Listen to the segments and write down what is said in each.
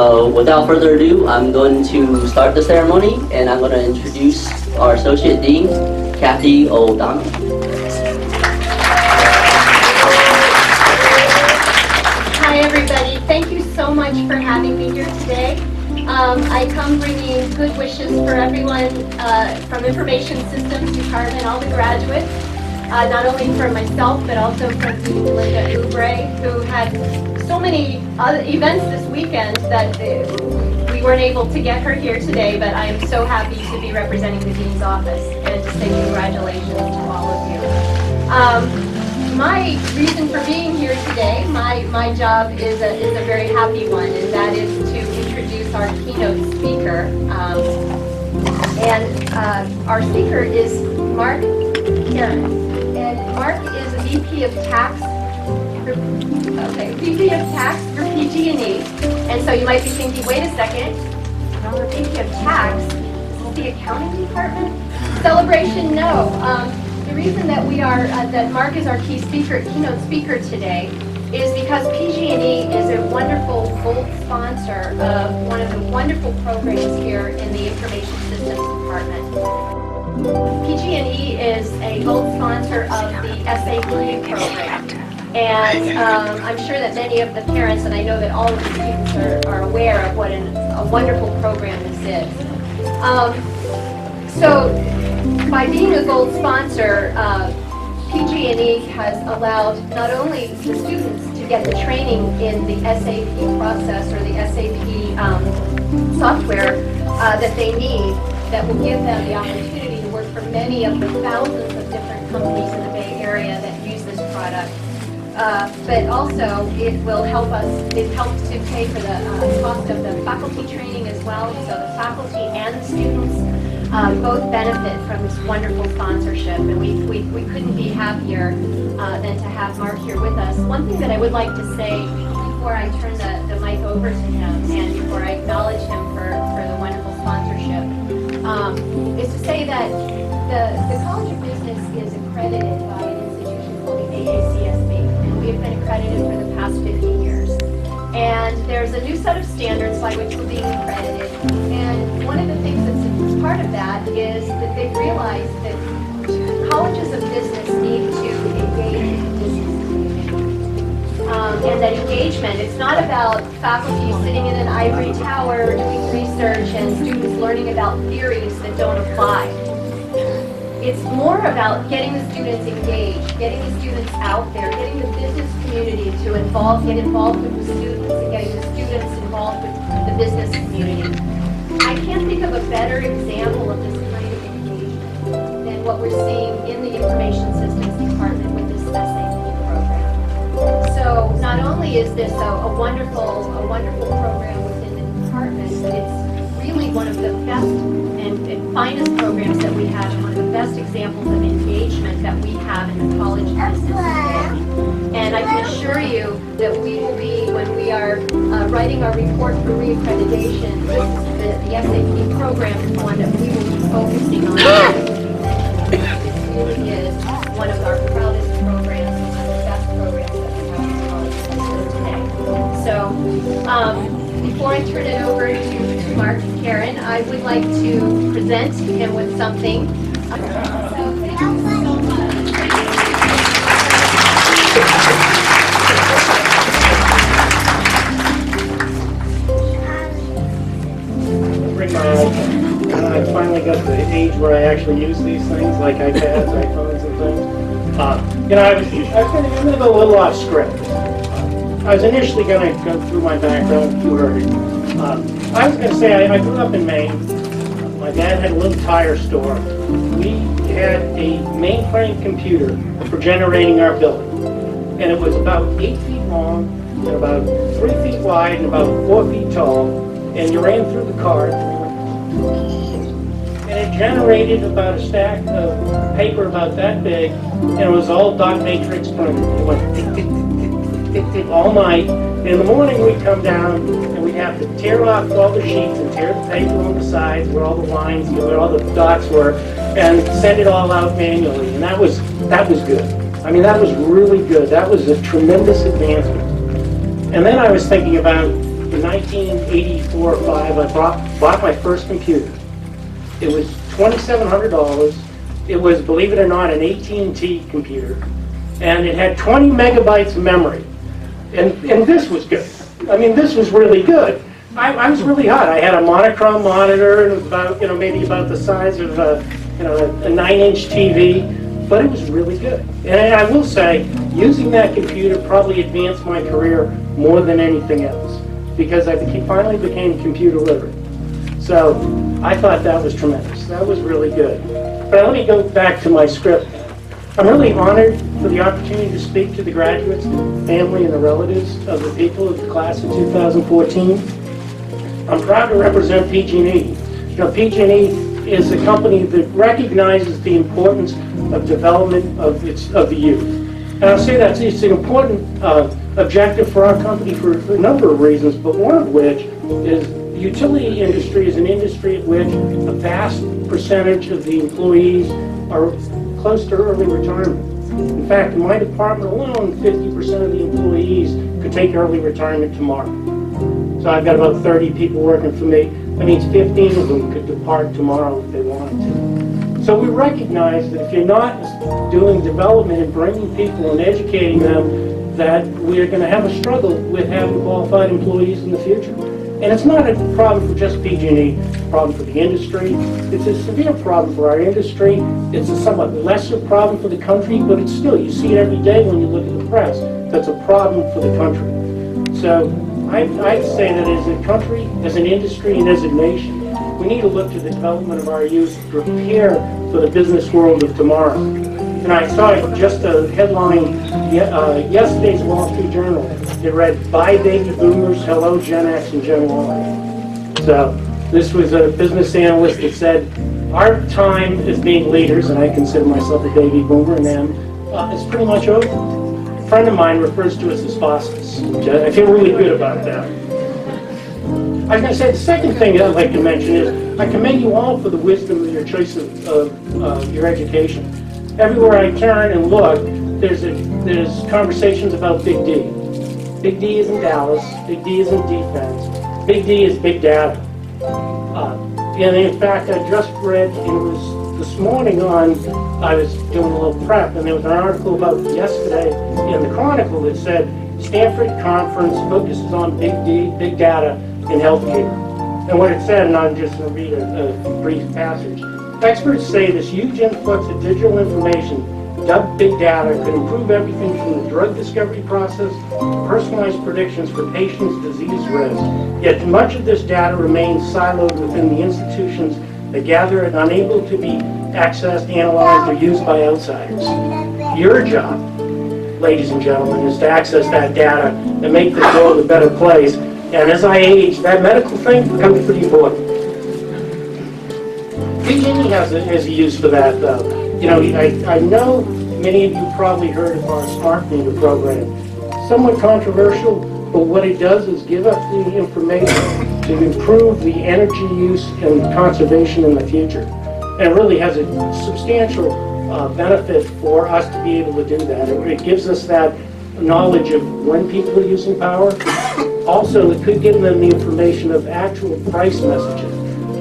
So without further ado, I'm going to start the ceremony, and I'm going to introduce our Associate Dean, Kathy O'Donnell. Hi everybody, thank you so much for having me here today. I come bringing good wishes for everyone from Information Systems Department, all the graduates, not only for myself but also from Dean Linda Oubre, who had so many other events this weekend that we weren't able to get her here today, but I am so happy to be representing the Dean's office and to say congratulations to all of you. My reason for being here today, my job is a very happy one, and that is to introduce our keynote speaker. Our speaker is Mark Karen. And Mark is a VP of Tax for PG&E. And so you might be thinking, wait a second, I'm a VP of Tax. Is this the accounting department? Celebration, no. The reason that that Mark is our keynote speaker today is because PG&E is a wonderful gold sponsor of one of the wonderful programs here in the Information Systems Department. PG&E is a gold sponsor of the SAP program. And I'm sure that many of the parents, and I know that all of the students are aware of what a wonderful program this is. So by being a gold sponsor, PG&E has allowed not only the students to get the training in the SAP process or the SAP software that they need that will give them the opportunity to work for many of the thousands of different companies in the Bay Area that use this product. But also it will help us, it helps to pay for the cost of the faculty training as well, so the faculty and the students both benefit from this wonderful sponsorship, and we couldn't be happier than to have Mark here with us. One thing that I would like to say before I turn the mic over to him and before I acknowledge him for the wonderful sponsorship is to say that the College of Business is accredited by an institution called the AACSB, and we have been accredited for the past 50 years. And there's a new set of standards by which we're being accredited, and one of the things that's part of that is that they've realized that colleges of business need to engage in business community. And that engagement, it's not about faculty sitting in an ivory tower doing research and students learning about theories that don't apply. It's more about getting the students engaged, getting the students out there, getting the business community to get involved with the students, and getting the students involved with the business community. I can't think of a better example of this kind of engagement than what we're seeing in the Information Systems Department with this SAP program. So not only is this a wonderful program within the department, but it's really one of the best and finest programs that we have, and one of the best examples of engagement that we have in the College of Business today. And I can assure you that we will be, when we are writing our report for reaccreditation, the SAP program is one that we will be focusing on. It really is one of our proudest programs and one of the best programs that we have in the College of Business today. So before I turn it over to Mark and Karen, I would like to present him with something. So thank you so much. I finally got to the age where I actually use these things, like iPads, iPhones, and things. I was going to go a little off script. I was initially going to go through my background, you heard it. I was going to say I grew up in Maine. My dad had a little tire store. We had a mainframe computer for generating our billing. And it was about 8 feet long, and about 3 feet wide, and about 4 feet tall. And you ran through the cards, and it generated about a stack of paper about that big, and it was all dot matrix printed. It went tick, tick, tick, tick, tick, tick all night. And in the morning we'd come down, and we'd have to tear off all the sheets and tear the paper on the sides where all the lines, where all the dots were, and send it all out manually. And that was good. I mean, that was really good. That was a tremendous advancement. And then I was thinking about, in 1984 or 5, I bought my first computer. It was $2,700. It was, believe it or not, an AT&T computer. And it had 20 megabytes of memory. And this was good. I mean, this was really good. I was really hot. I had a monochrome monitor, and it was about, maybe about the size of a 9-inch TV, but it was really good. And I will say, using that computer probably advanced my career more than anything else, because I finally became computer literate. So I thought that was tremendous. That was really good. But let me go back to my script. I'm really honored for the opportunity to speak to the graduates, the family, and the relatives of the people of the class of 2014. I'm proud to represent PG&E. PG&E is a company that recognizes the importance of development of the youth. And I'll say that it's an important objective for our company for a number of reasons, but one of which is the utility industry is an industry at which a vast percentage of the employees are close to early retirement. In fact, in my department alone, 50% of the employees could take early retirement tomorrow. So I've got about 30 people working for me. That means 15 of them could depart tomorrow if they wanted to. So we recognize that if you're not doing development and bringing people and educating them, that we are going to have a struggle with having qualified employees in the future. And it's not a problem for just PG&E, it's a problem for the industry. It's a severe problem for our industry. It's a somewhat lesser problem for the country, but it's still, you see it every day when you look at the press, that's a problem for the country. So I'd say that as a country, as an industry, and as a nation, we need to look to the development of our youth to prepare for the business world of tomorrow. And I saw just a headline, yesterday's Wall Street Journal. It read, "Bye Baby Boomers, Hello Gen X and Gen Y." So this was a business analyst that said, our time as being leaders, and I consider myself a baby boomer, and it's pretty much over. A friend of mine refers to us as fossils. I feel really good about that. I was going to say, the second thing I'd like to mention is, I commend you all for the wisdom of your choice of your education. Everywhere I turn and look, there's conversations about Big D. Big D isn't Dallas, Big D isn't defense, Big D is big data. And in fact, I just read, it was this morning I was doing a little prep, and there was an article about yesterday in the Chronicle that said, Stanford Conference focuses on Big D, big data in healthcare. And what it said, and I'm just going to read a brief passage. Experts say this huge influx of digital information, dubbed big data, could improve everything from the drug discovery process to personalized predictions for patients' disease risk. Yet much of this data remains siloed within the institutions that gather it, unable to be accessed, analyzed, or used by outsiders. Your job, ladies and gentlemen, is to access that data and make the world a better place. And as I age, that medical thing becomes pretty important. PG&E has a use for that, though. I know many of you probably heard of our smart meter program. Somewhat controversial, but what it does is give us the information to improve the energy use and conservation in the future. And it really has a substantial benefit for us to be able to do that. It gives us that knowledge of when people are using power. Also, it could give them the information of actual price messages.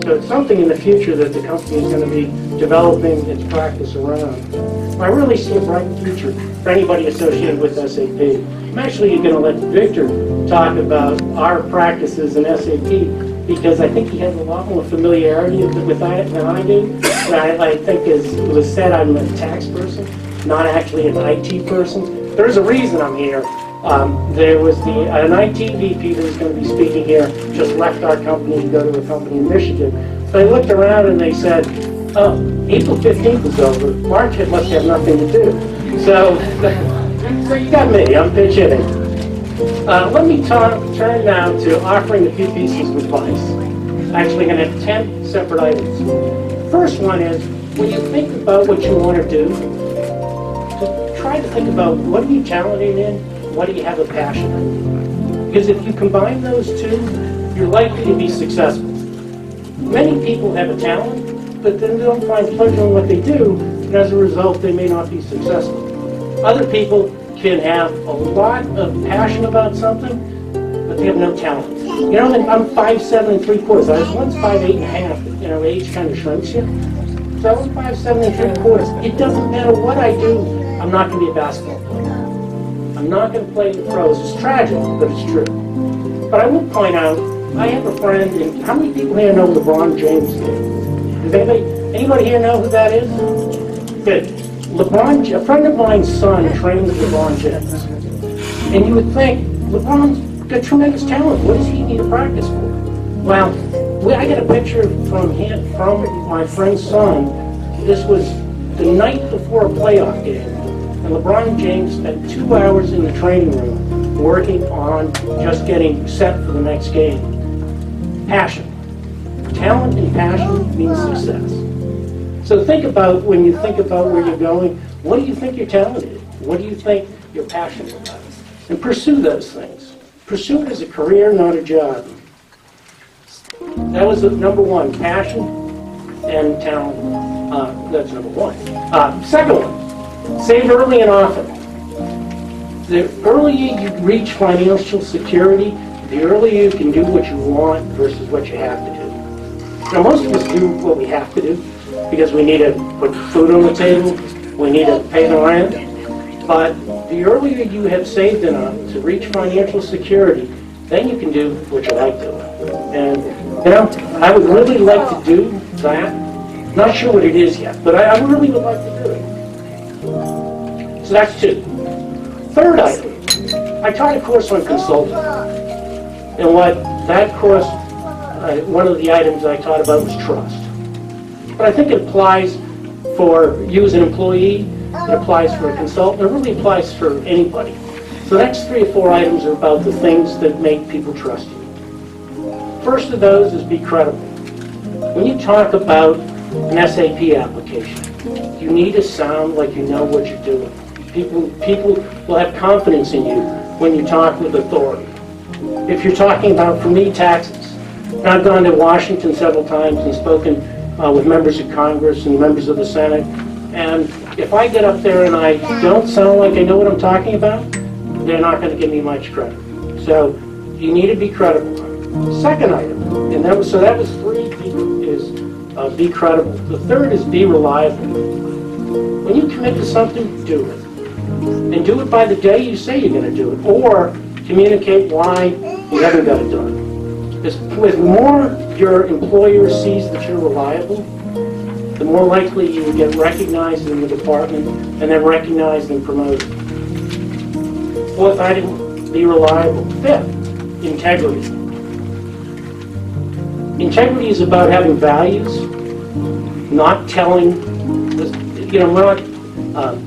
So it's something in the future that the company is going to be developing its practice around. I really see a bright future for anybody associated with SAP. I'm actually going to let Victor talk about our practices in SAP, because I think he has a lot more familiarity with that than I do. And I think, as it was said, I'm a tax person, not actually an IT person. There's a reason I'm here. There was an IT VP that was going to be speaking here, just left our company to go to a company in Michigan. So they looked around and they said, oh, April 15th is over. March it must have nothing to do. So you got me, I'm pitch hitting. Let me turn now to offering a few pieces of advice. Actually, I'm going to have 10 separate items. First one is, when you think about what you want to do, try to think about what are you talented in, what do you have a passion in? Because if you combine those two, you're likely to be successful. Many people have a talent, but then they don't find pleasure in what they do, and as a result, they may not be successful. Other people can have a lot of passion about something, but they have no talent. You know, and I'm 5'7" 3/4. I was once 5'8" 1/2. You know, age kind of shrinks you. So I'm 5'7" 3/4. It doesn't matter what I do, I'm not going to be a basketball player. I'm not going to play in the pros. It's tragic, but it's true. But I will point out, I have a friend, and how many people here know LeBron James is? Does anybody here know who that is? Good. A friend of mine's son trains with LeBron James. And you would think, LeBron's got tremendous talent. What does he need to practice for? Well, I got a picture from my friend's son. This was the night before a playoff game. And LeBron James spent 2 hours in the training room working on just getting set for the next game. Passion. Talent and passion means success. So think about, when you think about where you're going, what do you think your talent is? What do you think you're passionate about? And pursue those things. Pursue it as a career, not a job. That was number one, passion and talent. That's number one. Second one, save early and often. The earlier you reach financial security, the earlier you can do what you want versus what you have to do. Now, most of us do what we have to do because we need to put food on the table, we need to pay the rent, but the earlier you have saved enough to reach financial security, then you can do what you like doing. And, you know, I would really like to do that. Not sure what it is yet, but I really would like to do it. So that's two. Third item, I taught a course on consulting. And what that course, one of the items I taught about was trust. But I think it applies for you as an employee, it applies for a consultant, it really applies for anybody. So the next 3 or 4 items are about the things that make people trust you. First of those is be credible. When you talk about an SAP application, you need to sound like you know what you're doing. People will have confidence in you when you talk with authority. If you're talking about, for me, taxes, and I've gone to Washington several times and spoken with members of Congress and members of the Senate, and if I get up there and I don't sound like I know what I'm talking about, they're not going to give me much credit. So you need to be credible. Second item, and that was 3, is be credible. The third is be reliable. When you commit to something, do it. And do it by the day you say you're going to do it, or communicate why you haven't got it done. With more your employer sees that you're reliable, the more likely you will get recognized in the department and then recognized and promoted. Fourth item, be reliable. Fifth, integrity. Integrity is about having values, not telling, we're not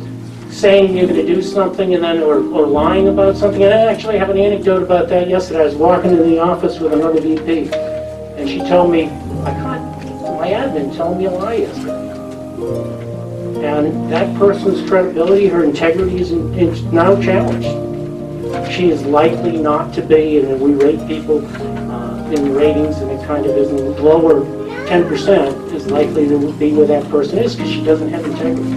saying you're going to do something and then, or lying about something. And I actually have an anecdote about that yesterday. I was walking into the office with another VP, and she told me, my admin told me a lie yesterday. And that person's credibility, her integrity is now challenged. She is likely not to be, and we rate people in the ratings, and it kind of is in the lower 10% is likely to be where that person is because she doesn't have integrity.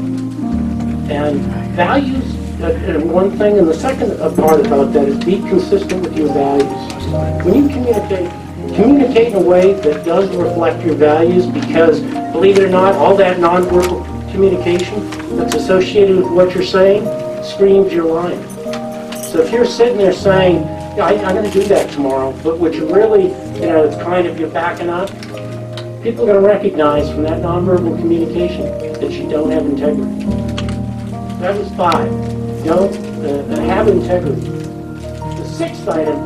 And values are one thing, and the second part about that is be consistent with your values. When you communicate in a way that does reflect your values, because believe it or not, all that nonverbal communication that's associated with what you're saying screams you're lying. So if you're sitting there saying, yeah, I'm going to do that tomorrow, but what you really, it's kind of you're backing up, people are going to recognize from that nonverbal communication that you don't have integrity. That was 5. Have integrity. The 6th item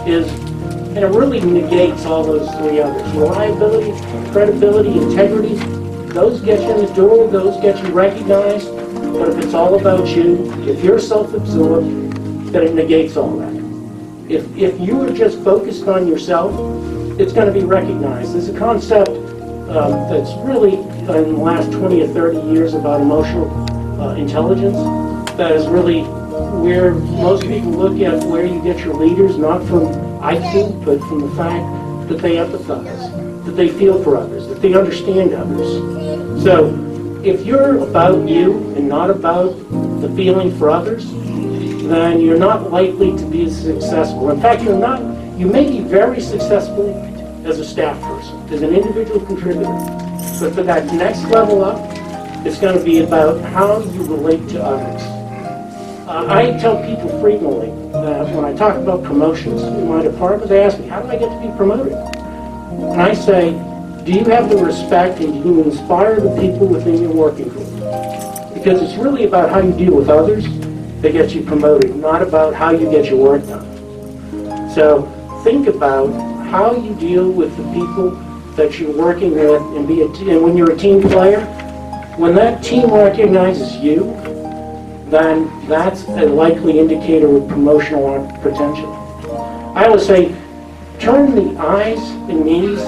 is, and it really negates all those 3 others. Reliability, credibility, integrity, those get you in the door, those get you recognized, but if it's all about you, if you're self-absorbed, then it negates all that. If you are just focused on yourself, it's going to be recognized. There's a concept that's really, in the last 20 or 30 years, about emotional intelligence that is really where most people look at where you get your leaders, not from IQ, but from the fact that they empathize, that they feel for others, that they understand others. So if you're about you and not about the feeling for others, then you're not likely to be successful. In fact, you're You may be very successful as a staff person, as an individual contributor, but for that next level up, it's going to be about how you relate to others. I tell people frequently that when I talk about promotions in my department, they ask me, how do I get to be promoted? And I say, do you have the respect and do you inspire the people within your working group? Because it's really about how you deal with others that gets you promoted, not about how you get your work done. So think about how you deal with the people that you're working with, and when you're a team player, when that team recognizes you, then that's a likely indicator of promotional potential. I always say, turn the I's and me's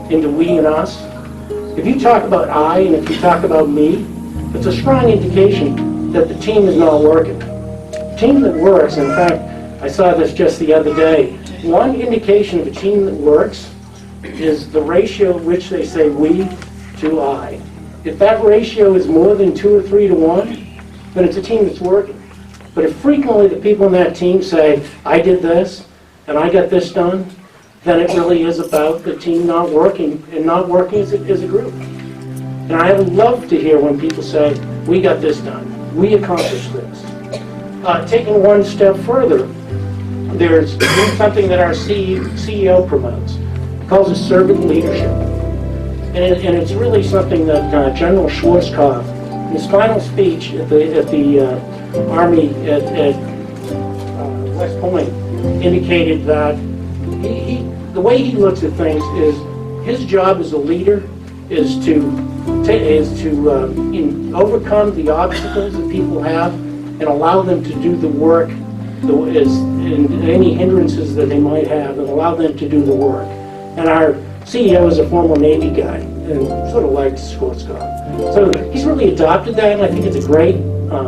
into we and us. If you talk about I and if you talk about me, it's a strong indication that the team is not working. A team that works, in fact, I saw this just the other day, one indication of a team that works is the ratio at which they say we to I. If that ratio is more than 2 or 3 to 1, then it's a team that's working. But if frequently the people in that team say, I did this, and I got this done, then it really is about the team not working, and not working as a group. And I love to hear when people say, we got this done, we accomplished this. Taking one step further, there's something that our CEO promotes. He calls it servant leadership. And it's really something that General Schwarzkopf, in his final speech at the Army at West Point, indicated that the way he looks at things is his job as a leader is to overcome the obstacles that people have and allow them to do the work, and any hindrances that they might have, and allow them to do the work. And our CEO is a former Navy guy and sort of likes Schwarzkopf. So he's really adopted that, and I think it's a great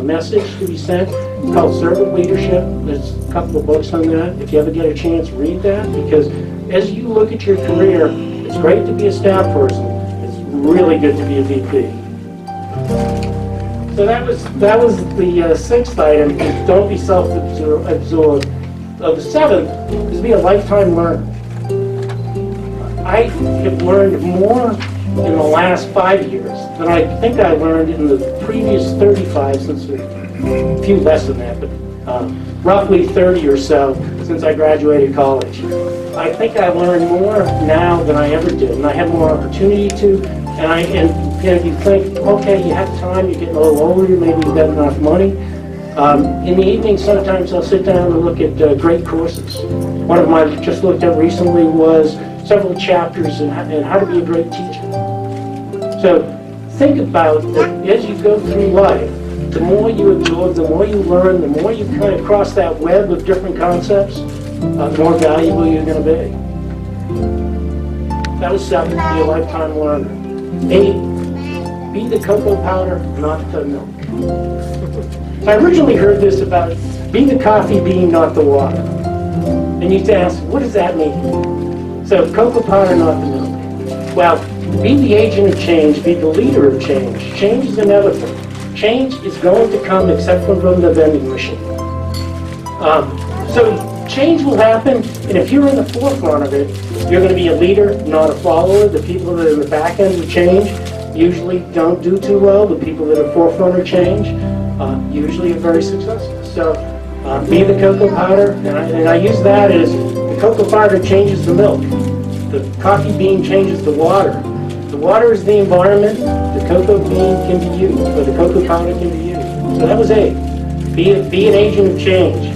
message to be sent. It's called Servant Leadership. There's a couple of books on that. If you ever get a chance, read that, because as you look at your career, it's great to be a staff person. It's really good to be a VP. So that was the sixth item, is don't be self-absorbed. The seventh is be a lifetime learner. I have learned more in the last 5 years than I think I learned in the previous 35, since a few less than that, but roughly 30 or so since I graduated college. I think I learned more now than I ever did, and I have more opportunity to. And you think, okay, you have time, you're getting a little older, maybe you've got enough money. In the evening, sometimes I'll sit down and look at great courses. One of them I just looked at recently was several chapters in how to be a great teacher. So think about that as you go through life, the more you absorb, the more you learn, the more you kind of cross that web of different concepts, the more valuable you're going to be. That was 7, be a lifetime learner. 8, be the cocoa powder, not the milk. So I originally heard this about be the coffee bean, not the water. And you'd ask, what does that mean? So cocoa powder, not the milk. Well, be the agent of change, be the leader of change. Change is inevitable. Change is going to come except from the vending machine. So change will happen, and if you're in the forefront of it, you're going to be a leader, not a follower. The people that are in the back end of change usually don't do too well. The people that are forefront of change usually are very successful. So be the cocoa powder, and I use that as the cocoa powder changes the milk. The coffee bean changes the water. The water is the environment. The cocoa bean can be used, or the cocoa powder can be used. So that was 8. Be an agent of change.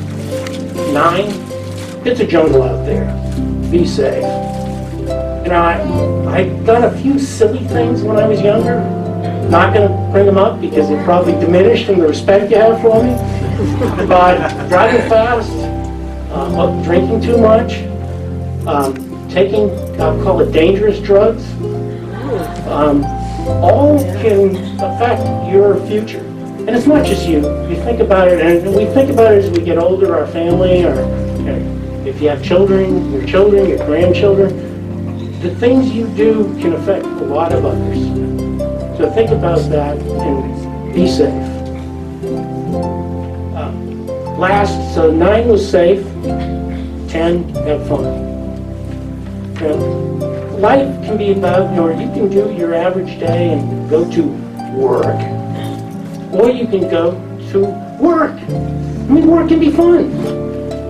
9, it's a jungle out there. Be safe. You know, I've done a few silly things when I was younger. Not going to bring them up because it probably diminished in the respect you have for me. But driving fast, drinking too much, taking, I'll call it dangerous drugs, all can affect your future. And it's not just you. You think about it, and we think about it as we get older, our family, or if you have children, your grandchildren. The things you do can affect a lot of others. So think about that and be safe. Last, so 9 was safe, 10, have fun. You know, life can be about, you can do your average day and go to work, or you can go to work. I mean, work can be fun.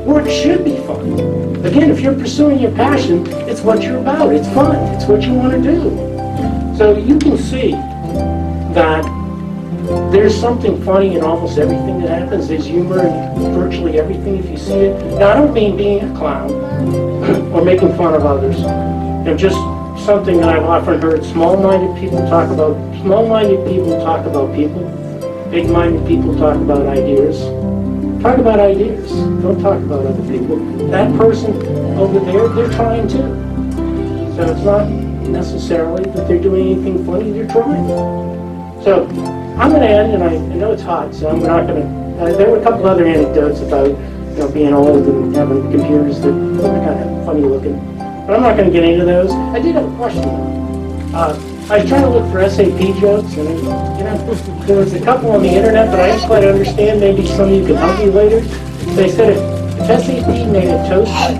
Work should be fun. Again, if you're pursuing your passion, it's what you're about. It's fun. It's what you want to do. So you can see that there's something funny in almost everything that happens. There's humor in virtually everything if you see it. Now, I don't mean being a clown or making fun of others. Just something that I've often heard small-minded people talk about. Small-minded people talk about people. Big-minded people talk about ideas. Talk about ideas. Don't talk about other people. That person over there, they're trying too. So it's not necessarily that they're doing anything funny, they're trying. So I'm going to end, and I know it's hot, so I'm not going to, there were a couple other anecdotes about being old and having computers that were kind of funny looking. But I'm not going to get into those. I did have a question though. I was trying to look for SAP jokes, and there was a couple on the internet, but I didn't quite understand. Maybe some of you can help me later. They said if SAP made a toaster,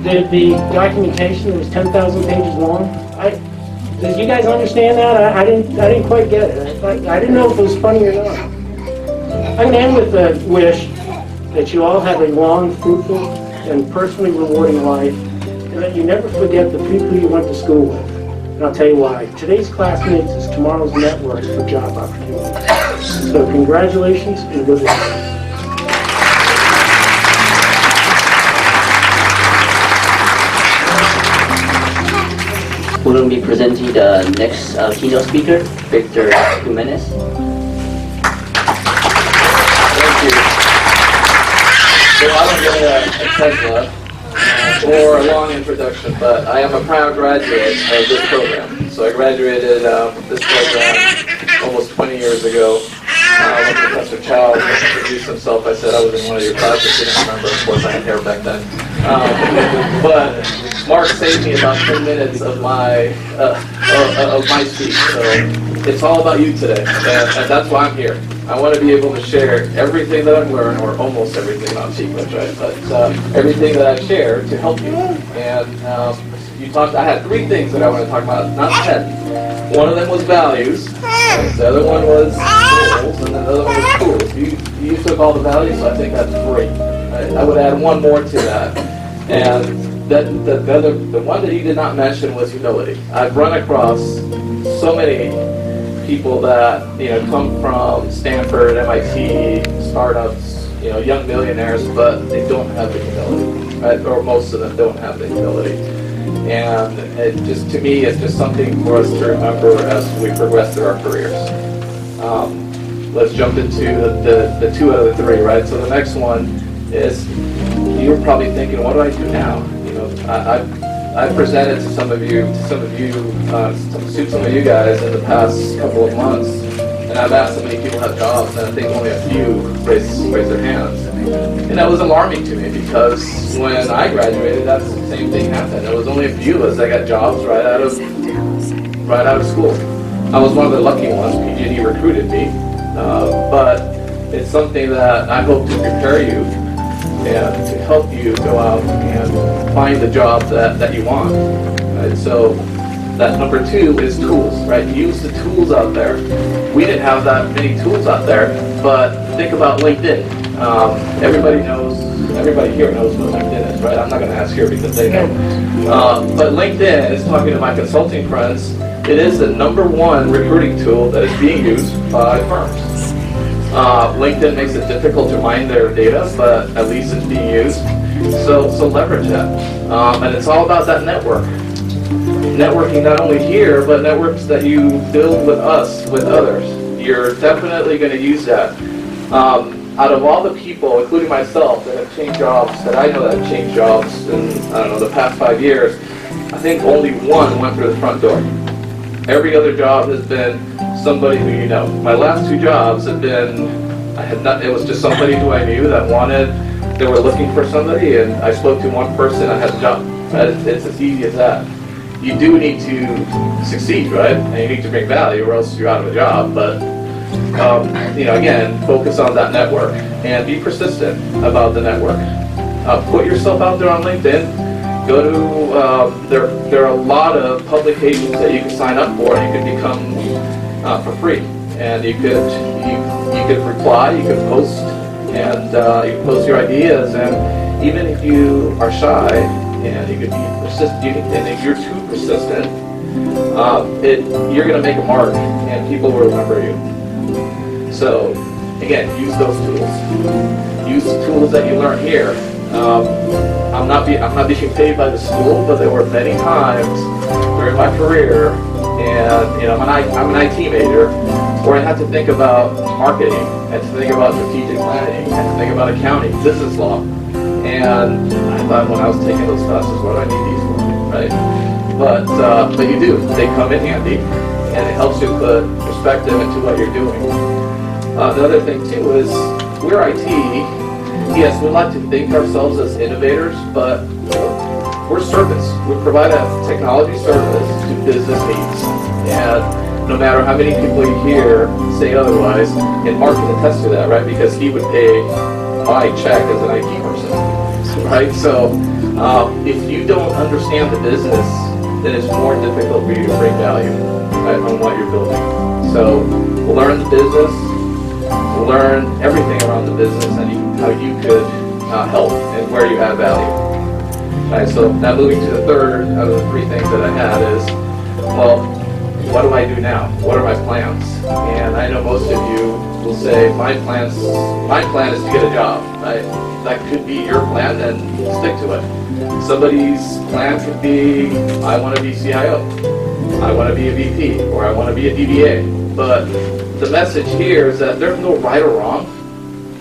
the documentation that was 10,000 pages long. Did you guys understand that? I didn't quite get it. I didn't know if it was funny or not. I'm going to end with a wish that you all have a long, fruitful, and personally rewarding life, and that you never forget the people you went to school with. And I'll tell you why. Today's classmates is tomorrow's networks for job opportunities. So congratulations and good luck. We're going to be presenting the next keynote speaker, Victor Jimenez. Thank you. So I don't get a Tesla or a long introduction, but I am a proud graduate of this program. So I graduated this program almost 20 years ago. When Professor Chow introduced himself, I said I was in one of your classes. He didn't remember. Of course, I had hair back then. But Mark saved me about 10 minutes of my speech. So it's all about you today, and that's why I'm here. I want to be able to share everything that I've learned, or almost everything, not secrets, right? But everything that I've shared to help you. And I had 3 things that I want to talk about, not 10. One of them was values, the other one was goals, and then the other one was tools. You took all the values, so I think that's great. I would add one more to that. And the one that you did not mention was humility. I've run across so many people that come from Stanford, MIT, startups, young millionaires, but they don't have the humility, right? Or most of them don't have the humility. And to me, it's just something for us to remember as we progress through our careers. Let's jump into the 2 out of the 3, right? So the next one is, you're probably thinking, what do I do now? I've presented to some of you guys in the past couple of months, and I've asked how many people have jobs, and I think only a few raise their hands. And that was alarming to me, because when I graduated, that's the same thing happened. There was only a few of us that got jobs right out of school. I was one of the lucky ones. PG&E recruited me, but it's something that I hope to prepare you and to help you go out and find the job that you want. Right? So that number 2 is tools, right? Use the tools out there. We didn't have that many tools out there, but think about LinkedIn. Everybody here knows what LinkedIn is, right? I'm not going to ask here because they know. But LinkedIn is, talking to my consulting friends, it is the number 1 recruiting tool that is being used by firms. LinkedIn makes it difficult to mine their data, but at least it's being used. So leverage that. And it's all about that network. Networking not only here, but networks that you build with us, with others. You're definitely going to use that. Out of all the people, including myself, that have changed jobs, that I know that have changed jobs in, the past 5 years, I think only one went through the front door. Every other job has been somebody who you know. My last 2 jobs have been, it was just somebody who I knew they were looking for somebody, and I spoke to one person, I had a job. It's as easy as that. You do need to succeed, right? And you need to bring value, or else you're out of a job. But again, focus on that network and be persistent about the network. Put yourself out there on LinkedIn. Go to, there are a lot of publications that you can sign up for, and you can become for free. And you could reply, you could post, and you can post your ideas. And even if you are shy, and you could be persistent, and if you're too persistent, you're going to make a mark, and people will remember you. So, again, use those tools. Use the tools that you learn here. I'm not being paid by the school, but there were many times during my career, and I'm an IT major, where I had to think about marketing, I had to think about strategic planning, I had to think about accounting, business law, and I thought when I was taking those classes, what do I need these for, right? But you do. They come in handy, and it helps you put perspective into what you're doing. The other thing too is we're IT. Yes, we like to think ourselves as innovators, but we're service. We provide a technology service to business needs. And no matter how many people you hear say otherwise, and Mark can attest to that, right? Because he would pay my check as an IT person, right? So if you don't understand the business, then it's more difficult for you to bring value, right, on what you're building. So learn the business, learn everything around the business, and how you could help and where you add value. Right, so now moving to the third out of the three things that I had is, well, what do I do now? What are my plans? And I know most of you will say, my plan is to get a job. Right? That could be your plan, and stick to it. Somebody's plan could be, I want to be CIO, I want to be a VP, or I want to be a DBA. But the message here is that there's no right or wrong.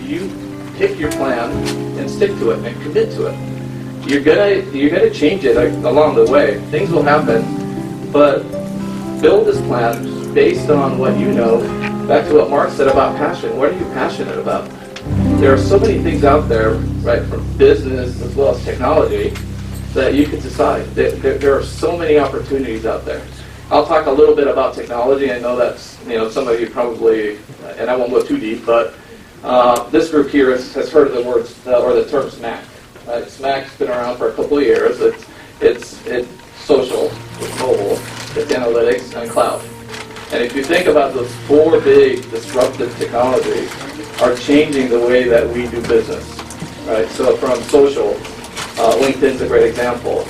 You pick your plan and stick to it and commit to it. You're gonna change it along the way. Things will happen, but build this plan based on what you know. Back to what Mark said about passion. What are you passionate about? There are so many things out there, right, from business as well as technology, that you can decide. There are so many opportunities out there. I'll talk a little bit about technology. I know that's, some of you probably, and I won't go too deep, but this group here has heard of the words or the term SMAC. Right? SMAC's been around for a couple of years. It's social, it's mobile, it's analytics, and cloud. And if you think about those four big disruptive technologies are changing the way that we do business. Right? So from social, LinkedIn's a great example.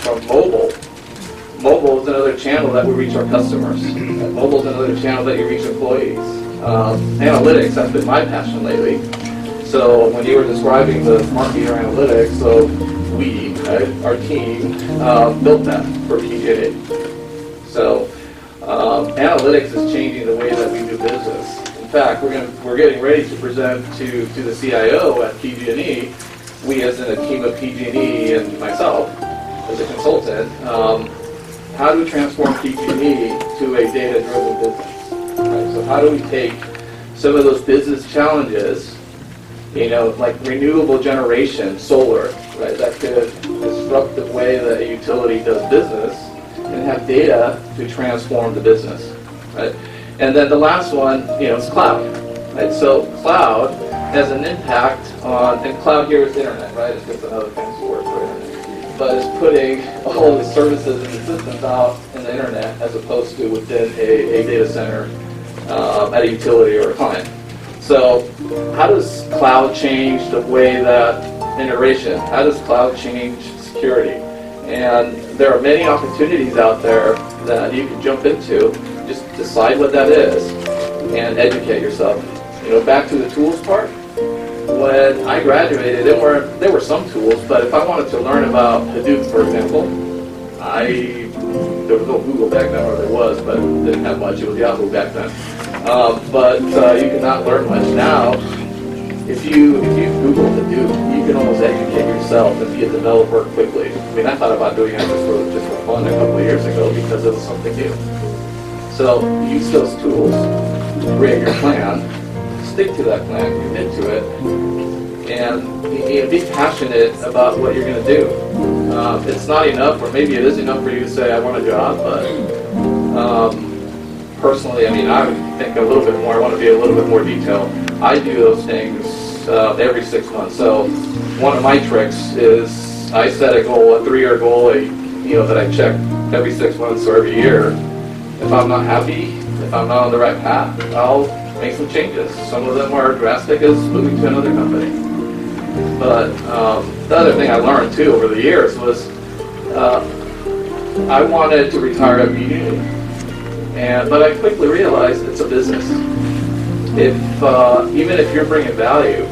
From mobile is another channel that we reach our customers. Mobile is another channel that you reach employees. Analytics has been my passion lately. So when you were describing the smart meter analytics, so we, our team, built that for PG&E. So analytics is changing the way that we do business. In fact, we're getting ready to present to the CIO at PG&E. We, as in a team of PG&E and myself, as a consultant, how do we transform PG&E to a data-driven business? Right? So how do we take some of those business challenges, like renewable generation, solar, right, that could disrupt the way that a utility does business, and have data to transform the business, right? And then the last one, is cloud, right? So cloud has an impact on, and cloud here is internet, right? It's just another fancy word for internet. But it's putting all the services and the systems out in the internet as opposed to within a data center at a utility or a client. So how does cloud change the way that integration, how does cloud change security? And there are many opportunities out there that you can jump into. Just decide what that is and educate yourself. Back to the tools part. When I graduated, there were some tools, but if I wanted to learn about Hadoop, for example, there was no Google back then, or there was, but didn't have much. It was Yahoo back then. But you could not learn much now. If you Google Hadoop, you can almost educate yourself and be a developer quickly. I mean, I thought about doing it just for fun a couple of years ago because it was something new. So use those tools, create your plan, stick to that plan, commit to it, and be passionate about what you're going to do. It's not enough, or maybe it is enough for you to say, I want a job, but personally, I would think a little bit more. I want to be a little bit more detailed. I do those things every 6 months. So one of my tricks is I set a goal, a 3-year goal, that I check every 6 months or every year. If I'm not happy, if I'm not on the right path, I'll make some changes. Some of them are drastic as moving to another company. But the other thing I learned too over the years was I wanted to retire immediately, but I quickly realized it's a business. Even if you're bringing value,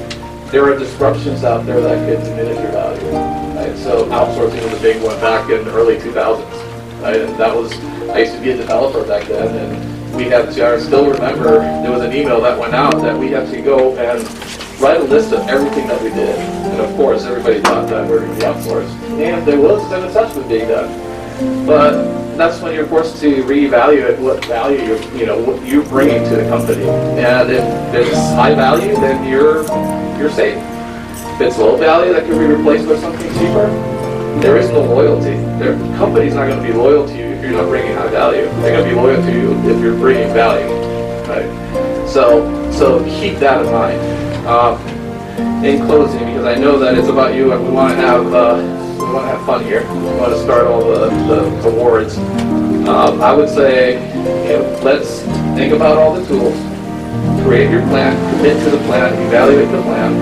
there are disruptions out there that could diminish your value. Right? So outsourcing was a big one back in the early 2000s. Right? And I used to be a developer back then, and we had to, I still remember there was an email that went out that we had to go and write a list of everything that we did. And of course, everybody thought that we were going to be outsourced. And there was an assessment being done. But that's when you're forced to reevaluate what value what you're bringing to the company. And if it's high value, then you're safe. If it's low value, that can be replaced by something cheaper. There is no loyalty. The company's not going to be loyal to you if you're not bringing high value. They're going to be loyal to you if you're bringing value. Right? So keep that in mind. In closing, because I know that it's about you, and we want to have fun here. We want to start all the awards. I would say, let's think about all the tools, create your plan, commit to the plan, evaluate the plan,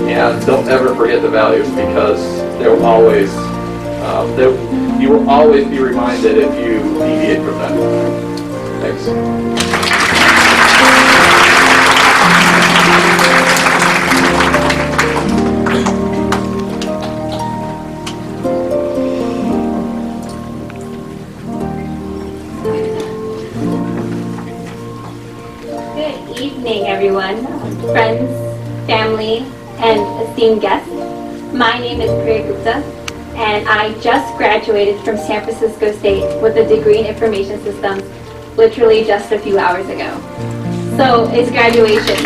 and don't ever forget the values, because there will always, you will always be reminded if you deviate from that. Thanks. Good evening, everyone, friends, family, and esteemed guests. My name is Priya Gupta, and I just graduated from San Francisco State with a degree in information systems literally just a few hours ago. So it's graduation.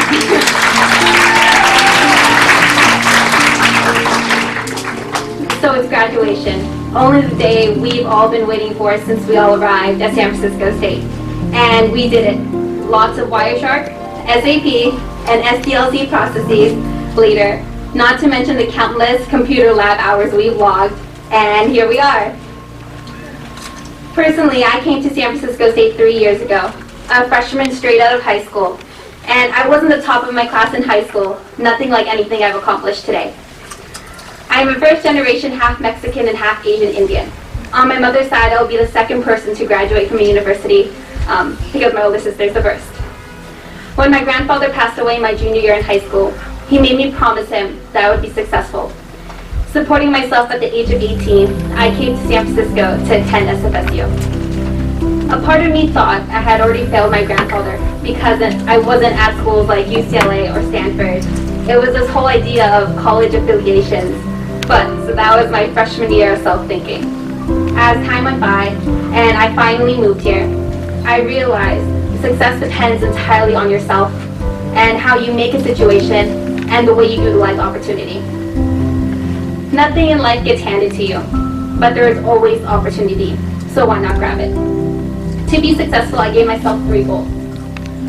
So it's graduation, only the day we've all been waiting for since we all arrived at San Francisco State. And we did it. Lots of Wireshark, SAP, and SDLC processes later, not to mention the countless computer lab hours we've logged, and here we are. Personally, I came to San Francisco State 3 years ago, a freshman straight out of high school, and I wasn't the top of my class in high school, nothing like anything I've accomplished today. I'm a first-generation half Mexican and half Asian Indian. On my mother's side, I'll be the second person to graduate from a university, because my older sister's the first. When my grandfather passed away my junior year in high school, he made me promise him that I would be successful. Supporting myself at the age of 18, I came to San Francisco to attend SFSU. A part of me thought I had already failed my grandfather because I wasn't at schools like UCLA or Stanford. It was this whole idea of college affiliations. So that was my freshman year of self-thinking. As time went by and I finally moved here, I realized success depends entirely on yourself and how you make a situation and the way you utilize opportunity. Nothing in life gets handed to you, but there is always opportunity, so why not grab it? To be successful, I gave myself 3 goals.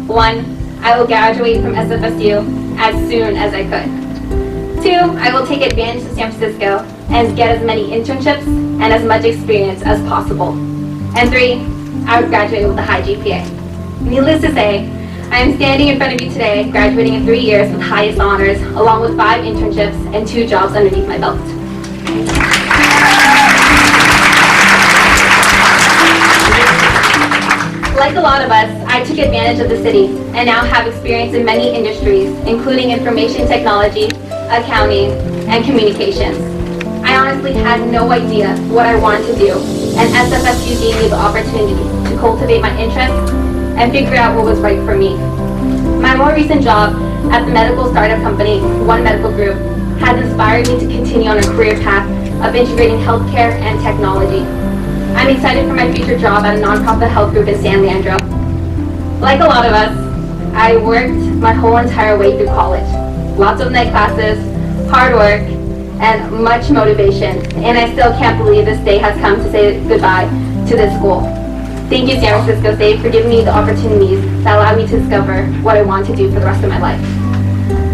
1, I will graduate from SFSU as soon as I could. 2, I will take advantage of San Francisco and get as many internships and as much experience as possible. And 3, I would graduate with a high GPA. Needless to say, I am standing in front of you today, graduating in 3 years with highest honors, along with 5 internships and 2 jobs underneath my belt. Like a lot of us, I took advantage of the city and now have experience in many industries, including information technology, accounting, and communications. I honestly had no idea what I wanted to do, and SFSU gave me the opportunity to cultivate my interests and figure out what was right for me. My more recent job at the medical startup company, One Medical Group, has inspired me to continue on a career path of integrating healthcare and technology. I'm excited for my future job at a nonprofit health group in San Leandro. Like a lot of us, I worked my whole entire way through college. Lots of night classes, hard work, and much motivation, and I still can't believe this day has come to say goodbye to this school. Thank you, San Francisco State, for giving me the opportunities that allowed me to discover what I want to do for the rest of my life.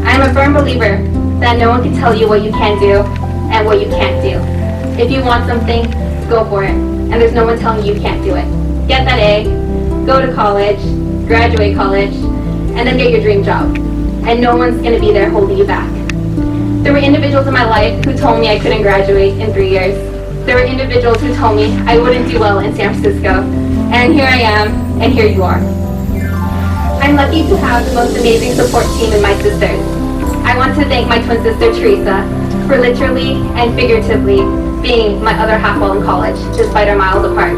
I am a firm believer that no one can tell you what you can do and what you can't do. If you want something, go for it. And there's no one telling you can't do it. Get that A, go to college, graduate college, and then get your dream job. And no one's going to be there holding you back. There were individuals in my life who told me I couldn't graduate in 3 years. There were individuals who told me I wouldn't do well in San Francisco. And here I am, and here you are. I'm lucky to have the most amazing support team in my sisters. I want to thank my twin sister, Teresa, for literally and figuratively being my other half while in college, despite our miles apart.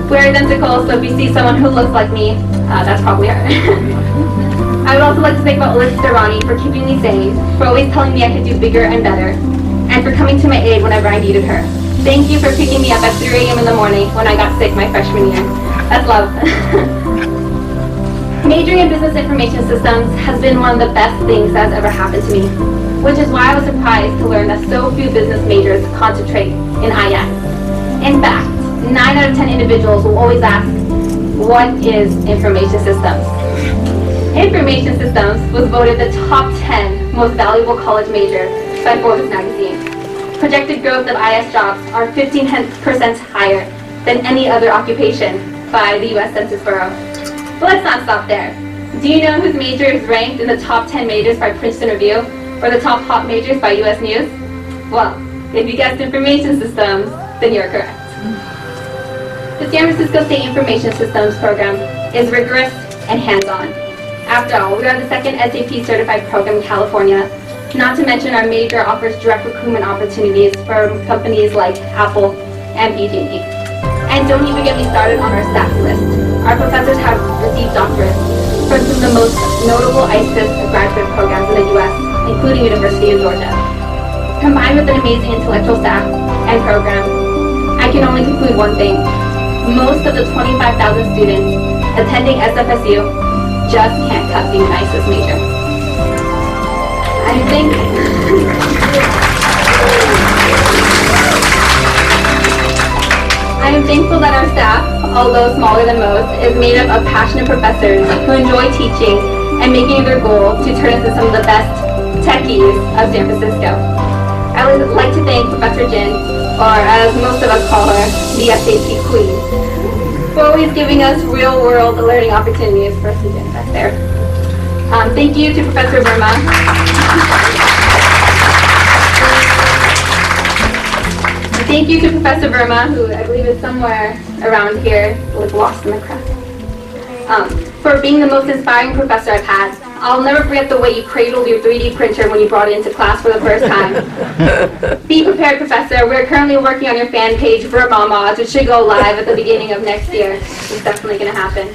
We're identical, so if you see someone who looks like me, that's probably her. I would also like to thank my older sister, Ronnie, for keeping me sane, for always telling me I could do bigger and better, and for coming to my aid whenever I needed her. Thank you for picking me up at 3 a.m. in the morning when I got sick my freshman year. That's love. Majoring in business information systems has been one of the best things that's ever happened to me, which is why I was surprised to learn that so few business majors concentrate in IS. In fact, 9 out of 10 individuals will always ask, what is information systems? Information systems was voted the top 10 most valuable college major by Forbes magazine. Projected growth of IS jobs are 15% higher than any other occupation by the U.S. Census Bureau. But let's not stop there. Do you know whose major is ranked in the top 10 majors by Princeton Review, or the top hot majors by U.S. News? Well, if you guessed information systems, then you're correct. The San Francisco State Information Systems program is rigorous and hands-on. After all, we are the second SAP certified program in California. Not to mention our major offers direct recruitment opportunities for companies like Apple and BG&E. And don't even get me started on our staff list. Our professors have received doctorates from some of the most notable ISIS graduate programs in the U.S., including University of Georgia. Combined with an amazing intellectual staff and program, I can only conclude one thing. Most of the 25,000 students attending SFSU just can't cut being an ISIS major. I am thankful that our staff, although smaller than most, is made up of passionate professors who enjoy teaching and making it their goal to turn into some of the best techies of San Francisco. I would like to thank Professor Jin, or as most of us call her, the SAP Queen, for always giving us real-world learning opportunities for students back there. Thank you to Professor Verma. Thank you to Professor Verma, who I believe is somewhere around here, like lost in the crowd, for being the most inspiring professor I've had. I'll never forget the way you cradled your 3D printer when you brought it into class for the first time. Be prepared, Professor. We're currently working on your fan page, Verma Mods, which should go live at the beginning of next year. It's definitely going to happen.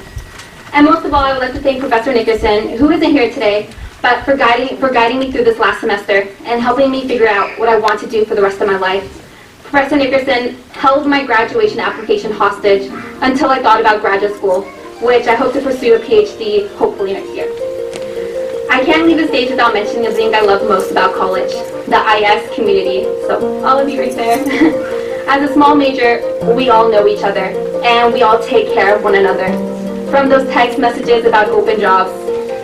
And most of all, I would like to thank Professor Nickerson, who isn't here today, but for guiding me through this last semester and helping me figure out what I want to do for the rest of my life. Professor Nickerson held my graduation application hostage until I thought about graduate school, which I hope to pursue a PhD hopefully next year. I can't leave the stage without mentioning the thing I love most about college, the IS community. So all of you right there. As a small major, we all know each other, and we all take care of one another. From those text messages about open jobs,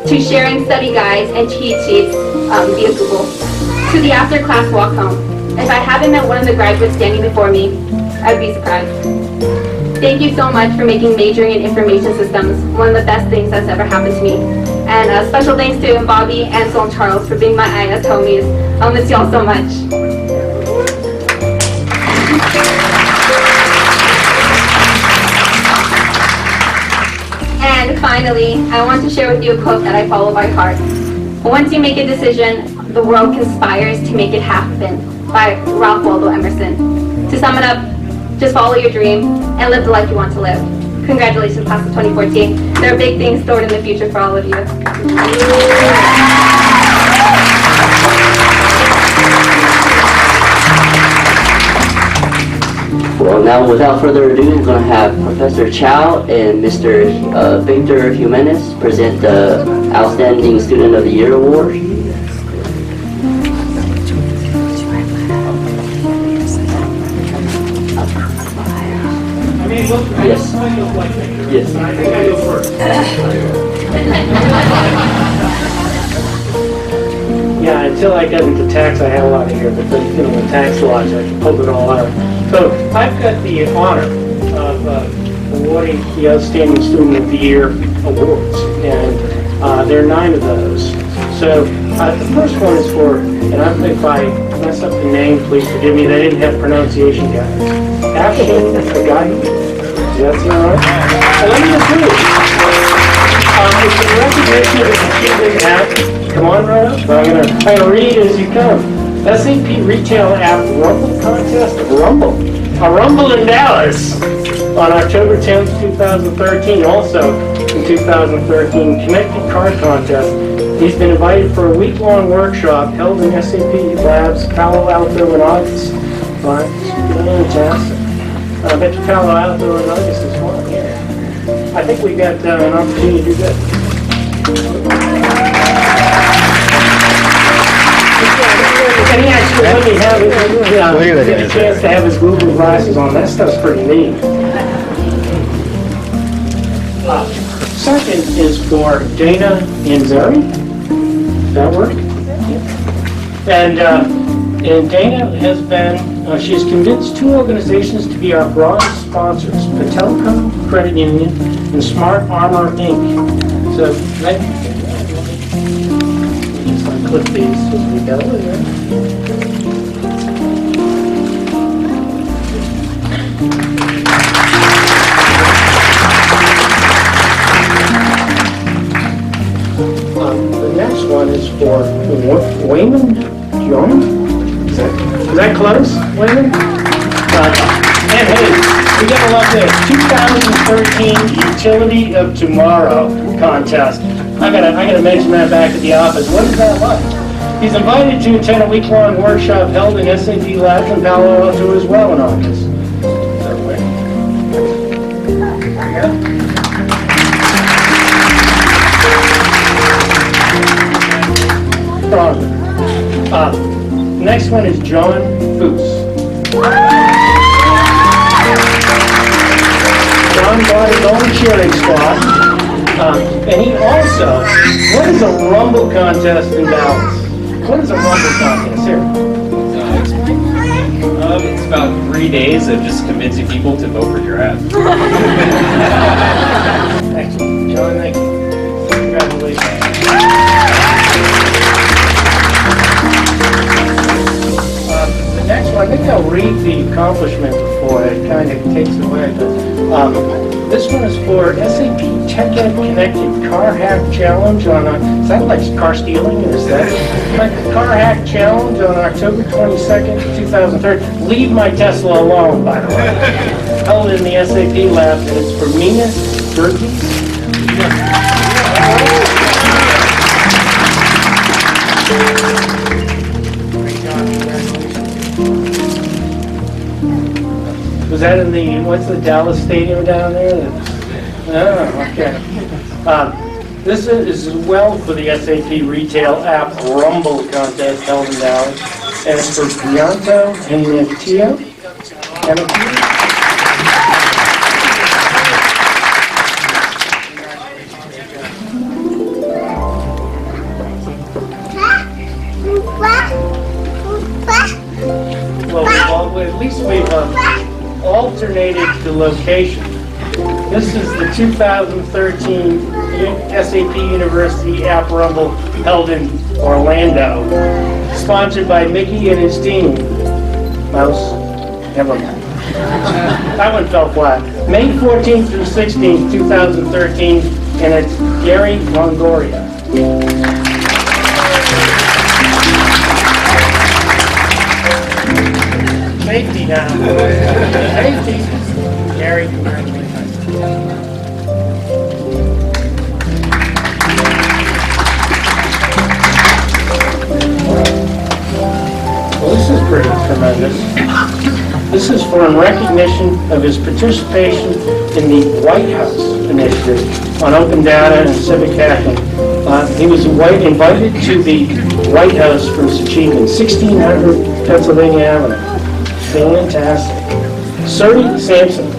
to sharing study guides and cheat sheets via Google, to the after-class walk home. If I haven't met one of the graduates standing before me, I'd be surprised. Thank you so much for making majoring in information systems one of the best things that's ever happened to me. And special thanks to Bobby, Ansel, and Charles for being my IS homies. I'll miss y'all so much. And finally, I want to share with you a quote that I follow by heart. Once you make a decision, the world conspires to make it happen, by Ralph Waldo Emerson. To sum it up, just follow your dream and live the life you want to live. Congratulations, class of 2014. There are big things stored in the future for all of you. Well, now without further ado, we're going to have Professor Chow and Mr. Victor Jimenez present the Outstanding Student of the Year Award. Yes. Yes. I think I go first. Yeah, until I got into tax, I had a lot of hair, but then, you know, the tax laws, I pulled it all out. So I've got the honor of awarding the Outstanding Student of the Year awards, and there are 9 of those. So the first one is for, and if I mess up the name, please forgive me, they didn't have pronunciation guys. Action, a guy, does that sound right? Well, let me just do it. It's in recognition of his achievement at, come on right up, I'm gonna read as you come. SAP Retail App Rumble Contest, Rumble. A Rumble in Dallas on October 10th, 2013. Also in 2013, Connected Card Contest. He's been invited for a week-long workshop held in SAP Labs, Palo Alto in August. But fantastic. I bet you Palo Alto in August is fun, yeah. I think we got an opportunity to do that. And he actually let me have get a chance to have his Google glasses on. That stuff's pretty neat. Second is for Dana Anzari. Does that work? And Dana has been, she has convinced 2 organizations to be our broad sponsors, Patelco Credit Union and Smart Armor Inc. So, let me just click these as we go. The next one is for Wayman John. Is that close, Wayman? And hey, we gotta love this 2013 Utility of Tomorrow contest. I gotta mention that back at the office. What is that like? He's invited to attend a week-long workshop held in SAP Labs in Palo Alto as well in August. So, there you go. Next one is John Foose. John bought his own cheering squad. And he also, what is a Rumble contest in Dallas? What is a Rumble contest here? It's about 3 days of just convincing people to vote for your ad. Excellent. John, thank you. Congratulations. The next one, I think I'll read the accomplishment before it kind of takes away. But, this one is for SAP Tech Ed Connected Car Hack Challenge on, is that like car stealing? Or is that like Car Hack Challenge on October 22nd, 2013. Leave my Tesla alone, by the way. Held in the SAP lab, and it's for Minas Burgess. Was that in the, what's the Dallas Stadium down there? Oh, okay. This is as well for the SAP Retail App Rumble contest held in Dallas. And it's for Bianco and Nantio. Well, at least we've alternated the location. This is the 2013 SAP University App Rumble held in Orlando, sponsored by Mickey and his team. Mouse, never mind. That one fell flat. May 14th through 16th, 2013, and it's Gary Longoria. Safety now. Safety. Gary, congratulations. Well, this is pretty tremendous. This is for in recognition of his participation in the White House initiative on open data and civic hacking. He was invited to the White House for his achievement, 1600 Pennsylvania Avenue. Fantastic. Surrey Sampson.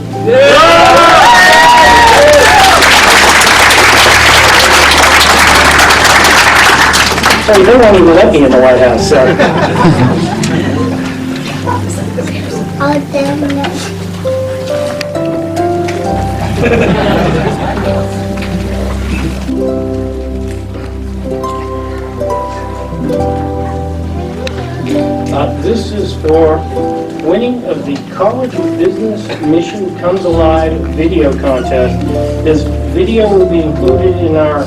Hey, they won't even let me in the White House, so. Oh, damn it. This is for winning of the College of Business Mission Comes Alive video contest. This video will be included in our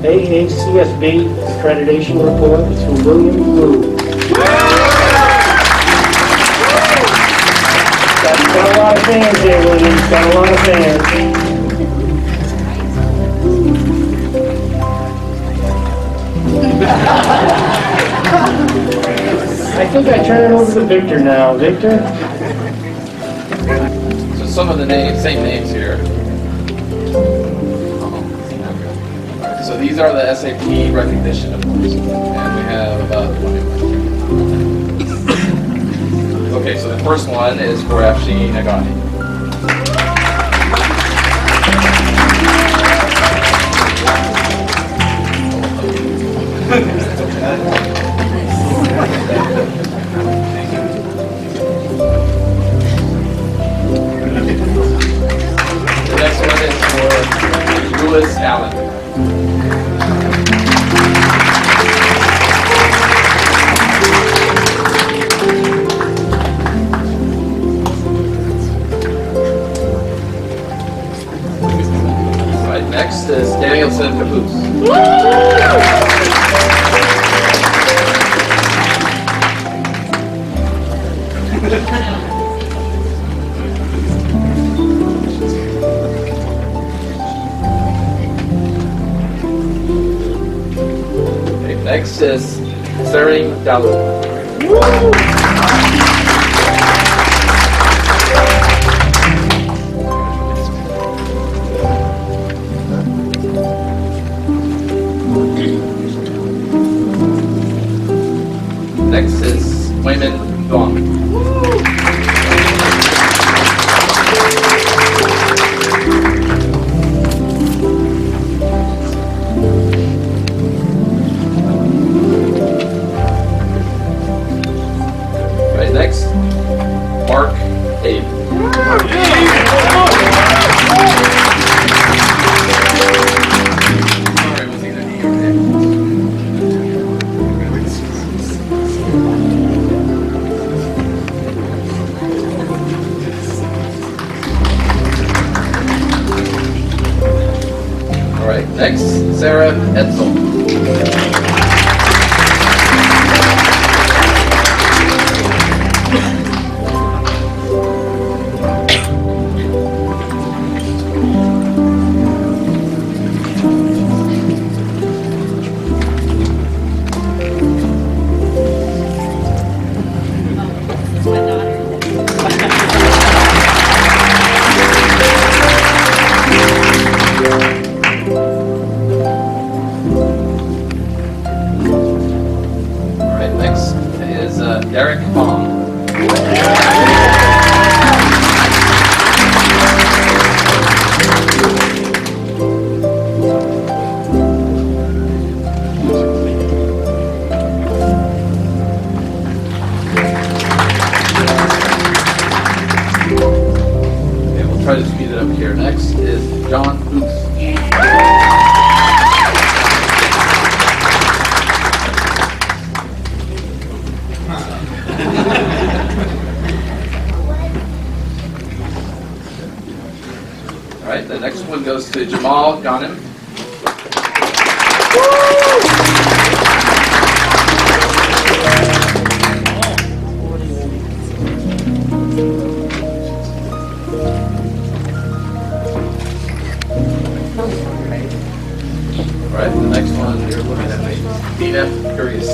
AACSB accreditation report. It's from William Wu. Got a lot of fans here, William. Got a lot of fans. I think I turn it over to Victor now. Victor? So some of the same names here. So these are the SAP recognition awards, and we have about 21. Okay, so the first one is for Afshin Nagani. The next one is for Lewis Allen. Right, next is Danielson Caboose. Okay, next is Sering Dalu. Next is Wayman Duong. Right, next, Mark Abe. Sorry, was either E or A. All right, next, Sarah Edsel. All right, next is Derek Fong. Okay, we'll try to speed it up here. Next is John Booth. All right, the next one goes to Jamal Ghanem. All right, the next one you're looking at me, Dina Curious.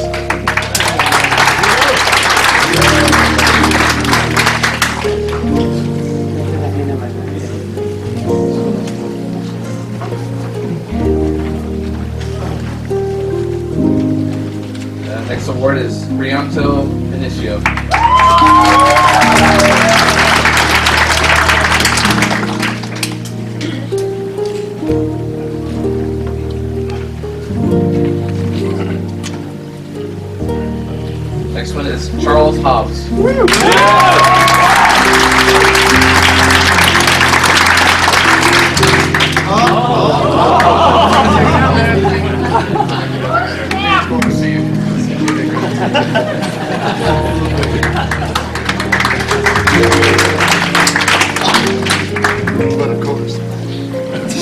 Next award is Rianto Inicio. applause.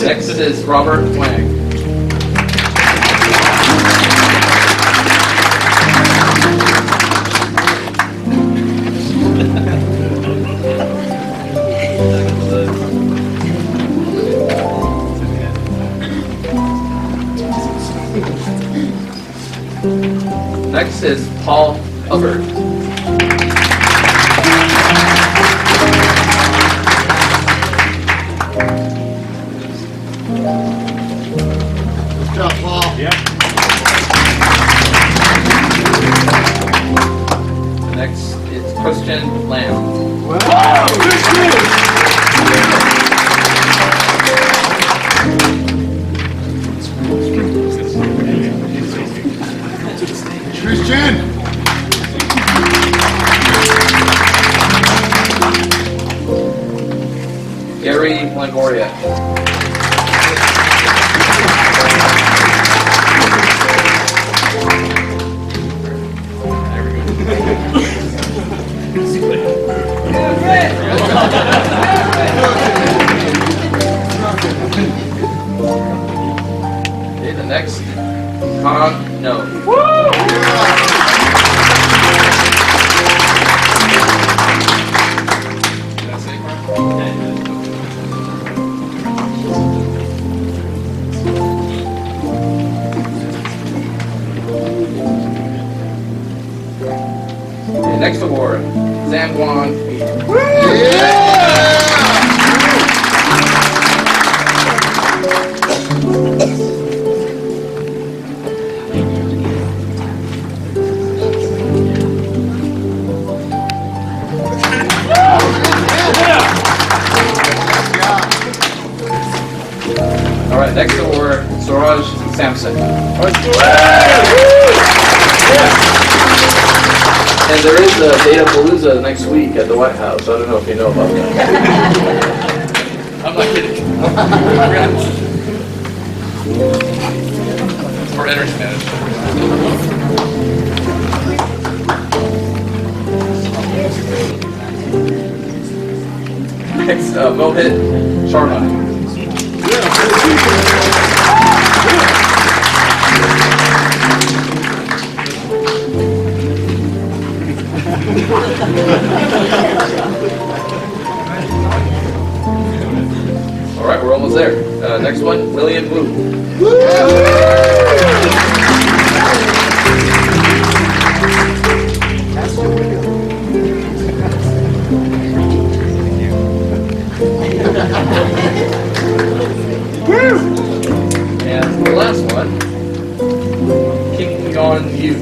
Next is Robert Wang. Next is Paul Hubbard. Next is Christian Lamb. Christian! Gary Longoria. Okay, the next, Con No. Did I say Con? Okay, next award, Zhang Guan. All right, next award, Suraj Sampson. And there is a Datapalooza next week at the White House. I don't know if you know about that. I'm not kidding. For energy management. Next, Mohit Sharma. All right, we're almost there. Next one, William Wu. And the last one, King Yon Yu.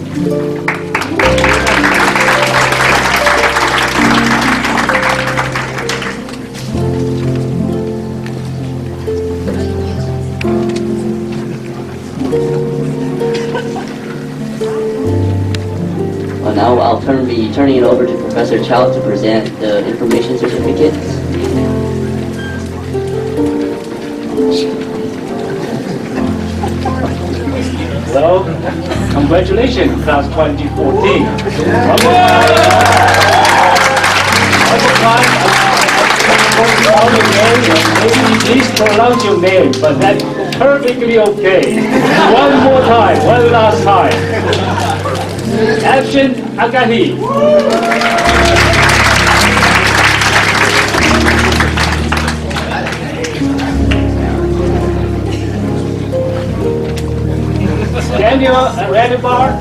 Now I'll be turning it over to Professor Chow to present the information certificates. So, congratulations, class 2014. Maybe please pronounce your name, but that's perfectly okay. One more time, one last time. Action, Akahi. Daniel, ready bar?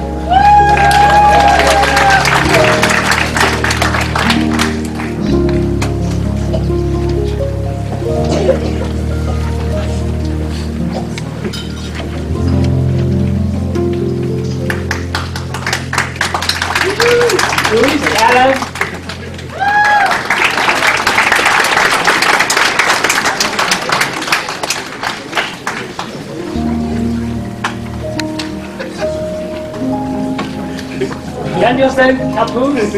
Luis, Alan. Can you say caboose?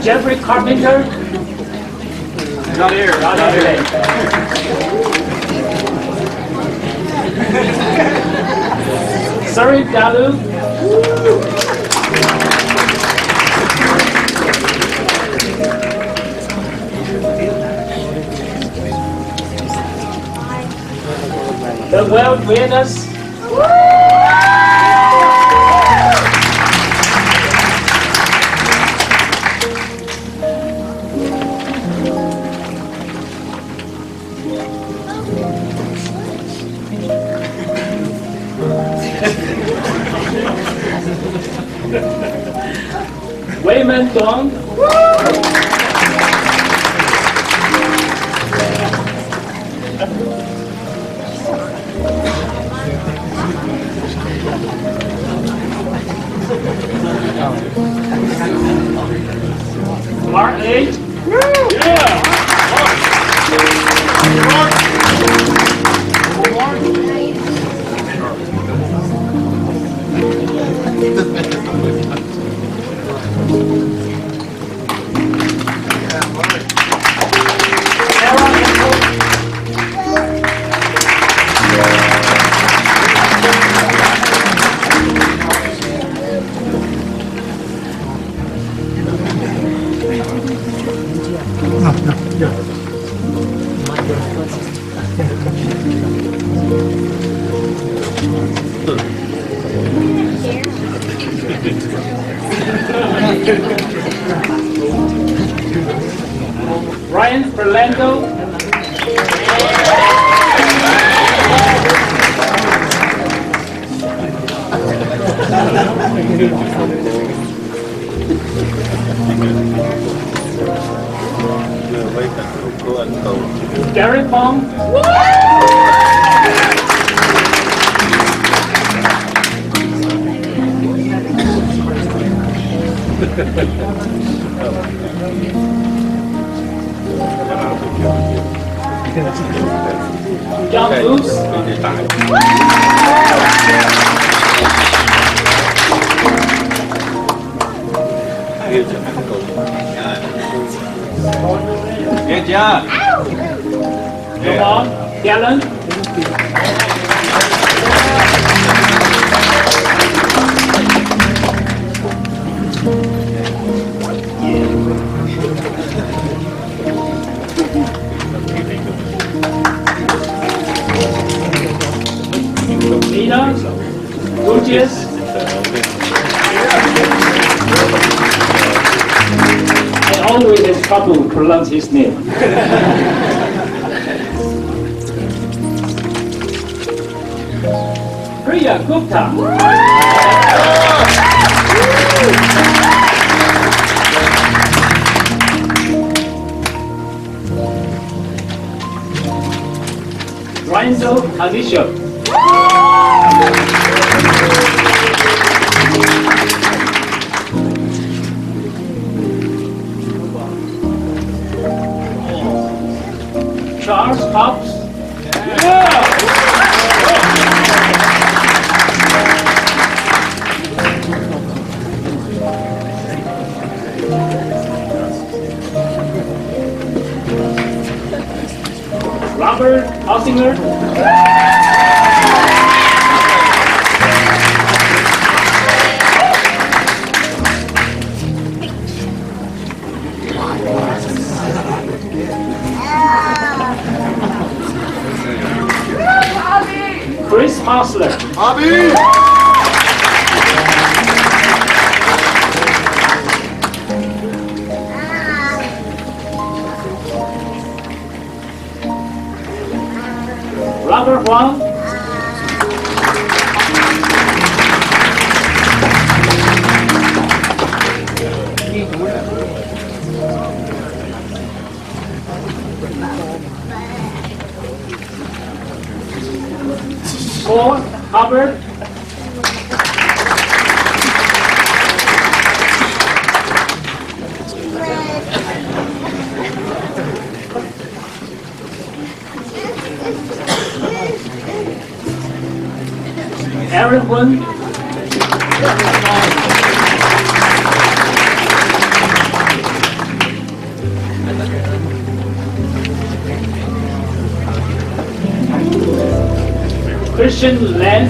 Jeffrey Carpenter? Not here. Not today. Sorry, Dalu. The world winners. Wayman Dong. Mark 8. Ryan Fernando. Gary Pong. John Booth. Good job. Come on, Galen. Nina, Gutierrez. I always have trouble to pronounce his name. Priya Gupta. Renzo Alicia. Charles Hobbs. Robert Hausinger. Chris Hausler. Robert Huang. Paul Hubbard. Kun. Christian Lan.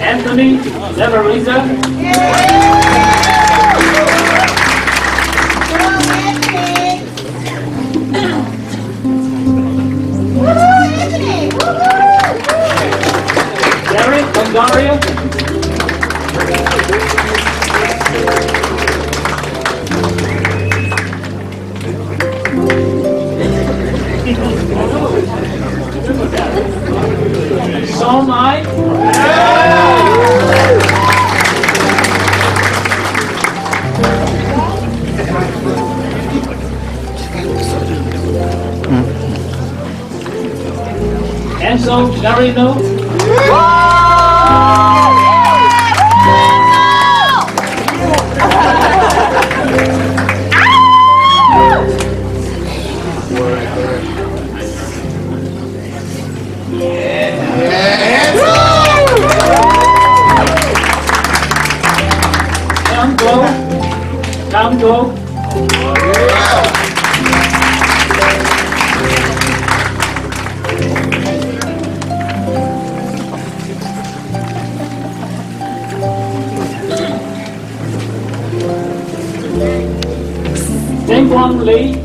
Anthony Leverisa. Derek Longaria. So Mai. Enzo Narino. Down go. Deng Quang Lee.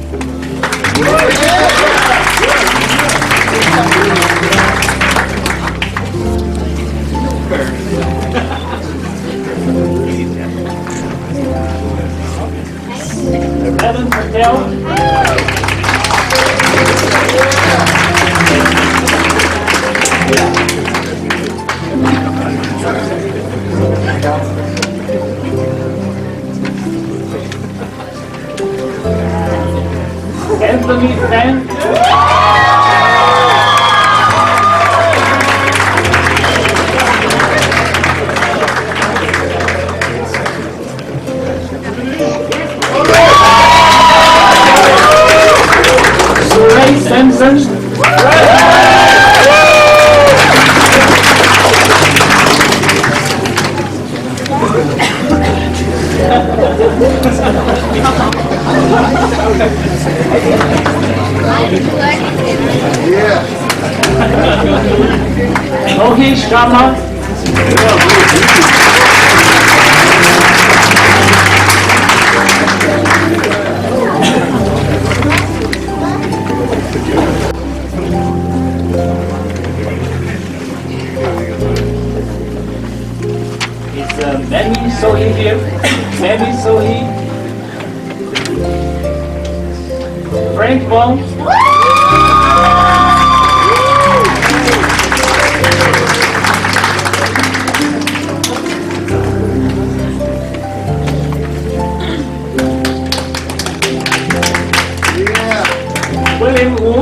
Evan Patel. Anthony Fan. Ray Simpson. Lohi Sharma. Is Manny Sohi here? Manny Sohi. Frank Wong. William Wu.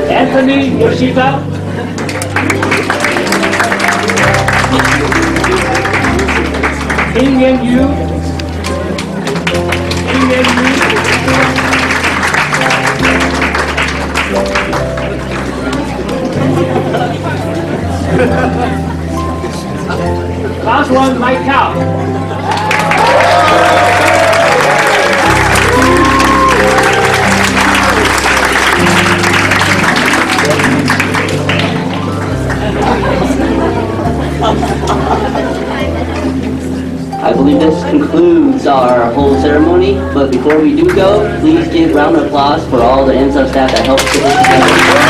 Anthony Yoshida. King and Yu. King and Yu. Last one, Mike Cow. I believe this concludes our whole ceremony, but before we do go, please give a round of applause for all the NSF staff that helped put this together.